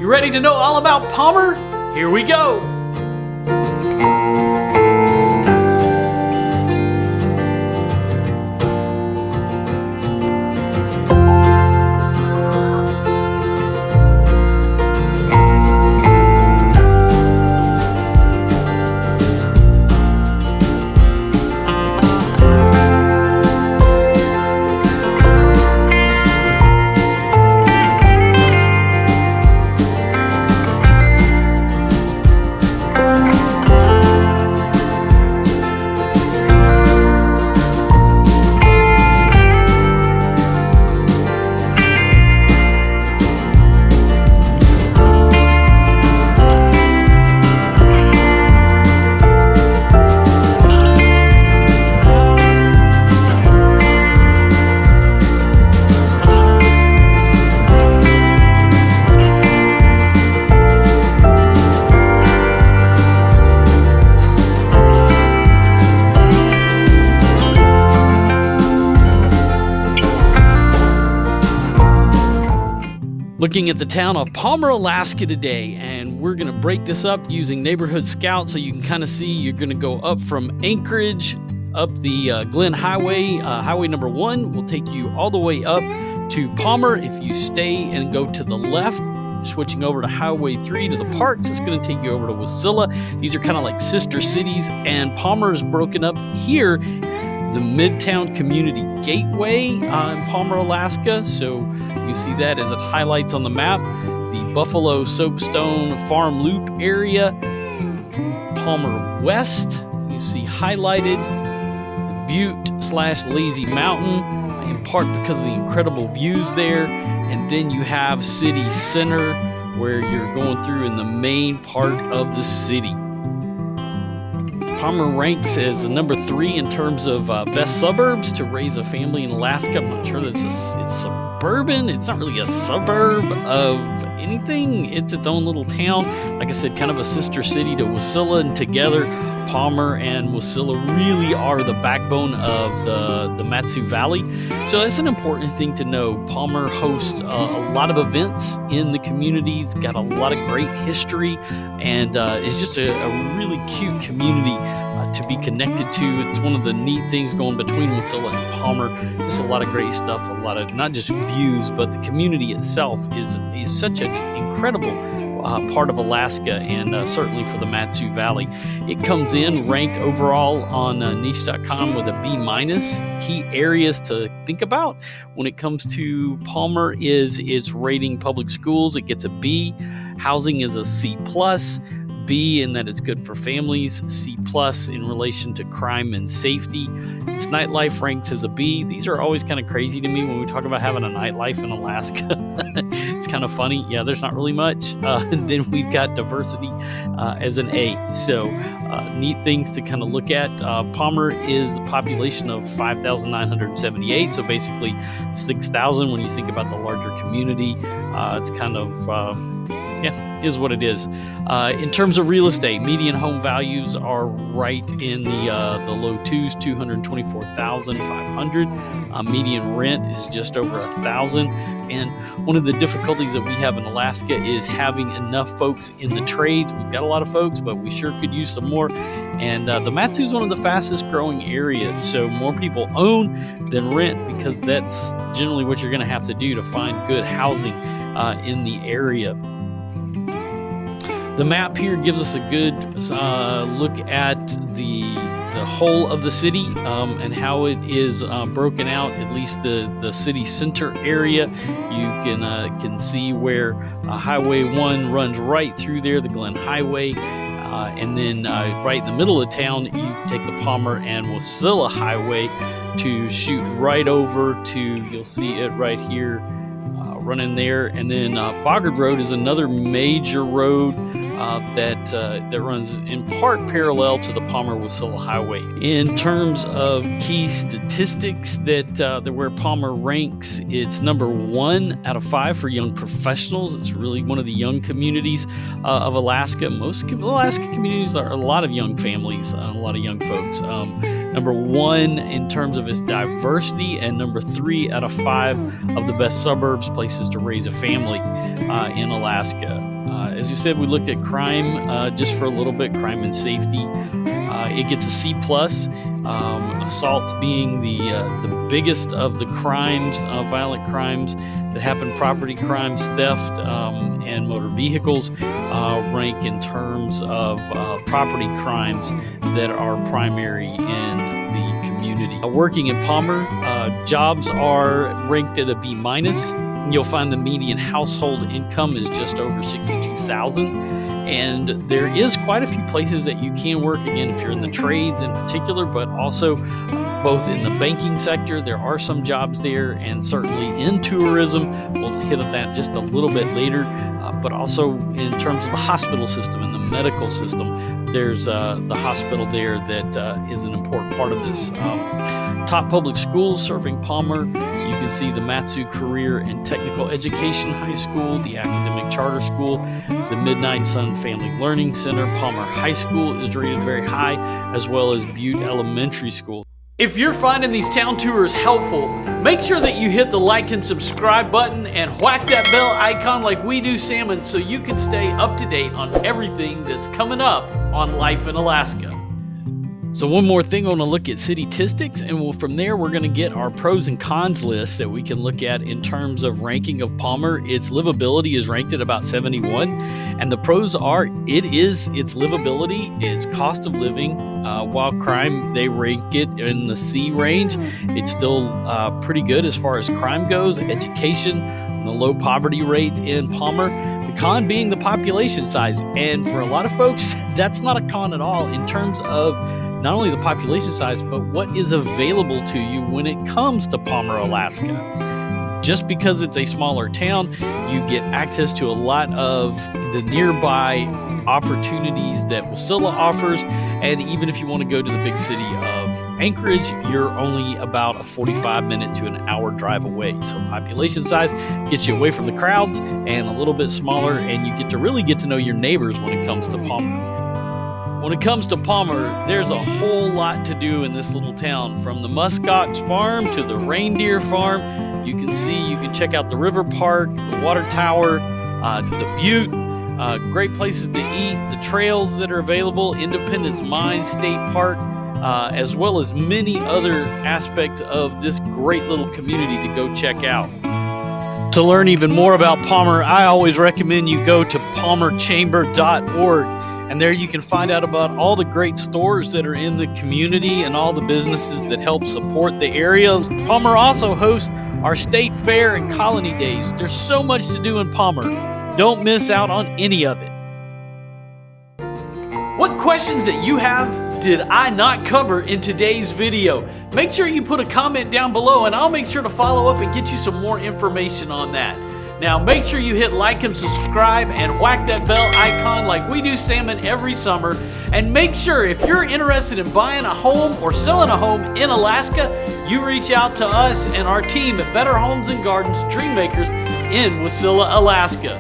You ready to know all about Palmer? Here we go. Looking at the town of Palmer, Alaska today, and we're going to break this up using Neighborhood Scout so you can kind of see. You're going to go up from Anchorage, up the Glen Highway. Highway number 1 will take you all the way up to Palmer. If you stay and go to the left, switching over to Highway 3 to the parks, it's going to take you over to Wasilla. These are kind of like sister cities, and Palmer is broken up here. The Midtown Community Gateway in Palmer, Alaska. So you see that as it highlights on the map. The Buffalo Soapstone Farm Loop area. Palmer West, you see highlighted. The Butte/Lazy Mountain, in part because of the incredible views there. And then you have City Center, where you're going through in the main part of the city. Palmer ranks as number 3 in terms of best suburbs to raise a family in Alaska. I'm not sure that it's suburban. It's not really a suburb of anything. It's its own little town. Like I said, kind of a sister city to Wasilla, and together Palmer and Wasilla really are the backbone of the Matsu Valley. So that's an important thing to know. Palmer hosts a lot of events in the community. It's got a lot of great history, and it's just a really cute community to be connected to. It's one of the neat things going between Wasilla and Palmer. Just a lot of great stuff, a lot of not just views, but the community itself is such an incredible part of Alaska, and certainly for the Matsu Valley. It comes in ranked overall on niche.com with a B-. Key areas to think about when it comes to Palmer is its rating public schools. It gets a B. Housing is a C+. B in that it's good for families, C+ in relation to crime and safety. Its nightlife ranks as a B. These are always kind of crazy to me when we talk about having a nightlife in Alaska. It's kind of funny. Yeah, there's not really much. And then we've got diversity as an A. So neat things to kind of look at. Palmer is a population of 5,978. So basically 6,000 when you think about the larger community. It's kind of... is what it is. In terms of real estate, median home values are right in the low 2s, $224,500. Median rent is just over $1,000. And one of the difficulties that we have in Alaska is having enough folks in the trades. We've got a lot of folks, but we sure could use some more. And the Matsu is one of the fastest growing areas. So more people own than rent, because that's generally what you're going to have to do to find good housing in the area. The map here gives us a good look at the whole of the city and how it is broken out, at least the city center area. You can see where Highway 1 runs right through there, the Glen Highway. And then right in the middle of town, you can take the Palmer and Wasilla Highway to shoot right over to, you'll see it right here, running there. And then Boggard Road is another major road that runs in part parallel to the Palmer-Wasilla Highway. In terms of key statistics that where Palmer ranks, it's number 1 out of 5 for young professionals. It's really one of the young communities of Alaska. Most Alaska communities are a lot of young families, a lot of young folks. Number 1 in terms of its diversity, and number 3 out of 5 of the best suburbs, places to raise a family in Alaska. As you said, we looked at crime just for a little bit, crime and safety. It gets a C+. Assaults being the biggest of the crimes, violent crimes that happen, property crimes, theft, and motor vehicles rank in terms of property crimes that are primary in the community. Working in Palmer, jobs are ranked at a B-. You'll find the median household income is just over $62,000, and there is quite a few places that you can work, again, if you're in the trades in particular, but also both in the banking sector. There are some jobs there, and certainly in tourism. We'll hit at that just a little bit later, but also in terms of the hospital system and the medical system, there's the hospital there that is an important part of this. Top public schools serving Palmer. You can see the Matsu Career and Technical Education High School, the Academic Charter School, the Midnight Sun Family Learning Center. Palmer High School is rated very high, as well as Butte Elementary School. If you're finding these town tours helpful, make sure that you hit the like and subscribe button and whack that bell icon like we do, Salmon, so you can stay up to date on everything that's coming up on life in Alaska. So one more thing, I want to look at city-tistics, and from there we're going to get our pros and cons list that we can look at in terms of ranking of Palmer. Its livability is ranked at about 71, and the pros are its livability, its cost of living, while crime, they rank it in the C range. It's still pretty good as far as crime goes, education, the low poverty rate in Palmer. The con being the population size, and for a lot of folks, that's not a con at all in terms of not only the population size, but what is available to you when it comes to Palmer, Alaska. Just because it's a smaller town, you get access to a lot of the nearby opportunities that Wasilla offers, and even if you want to go to the big city of Anchorage, you're only about a 45-minute to an hour drive away. So population size gets you away from the crowds and a little bit smaller, and you get to really get to know your neighbors when it comes to Palmer. When it comes to Palmer, there's a whole lot to do in this little town, from the muskox farm to the reindeer farm. You can check out the river park, the water tower, the Butte, great places to eat, the trails that are available, Independence Mine State Park, as well as many other aspects of this great little community to go check out. To learn even more about Palmer, I always recommend you go to palmerchamber.org. And there you can find out about all the great stores that are in the community and all the businesses that help support the area. Palmer also hosts our state fair and colony days. There's so much to do in Palmer. Don't miss out on any of it. What questions that you have did I not cover in today's video? Make sure you put a comment down below, and I'll make sure to follow up and get you some more information on that. Now make sure you hit like and subscribe and whack that bell icon like we do, Salmon, every summer. And make sure, if you're interested in buying a home or selling a home in Alaska, you reach out to us and our team at Better Homes and Gardens Dreammakers in Wasilla, Alaska.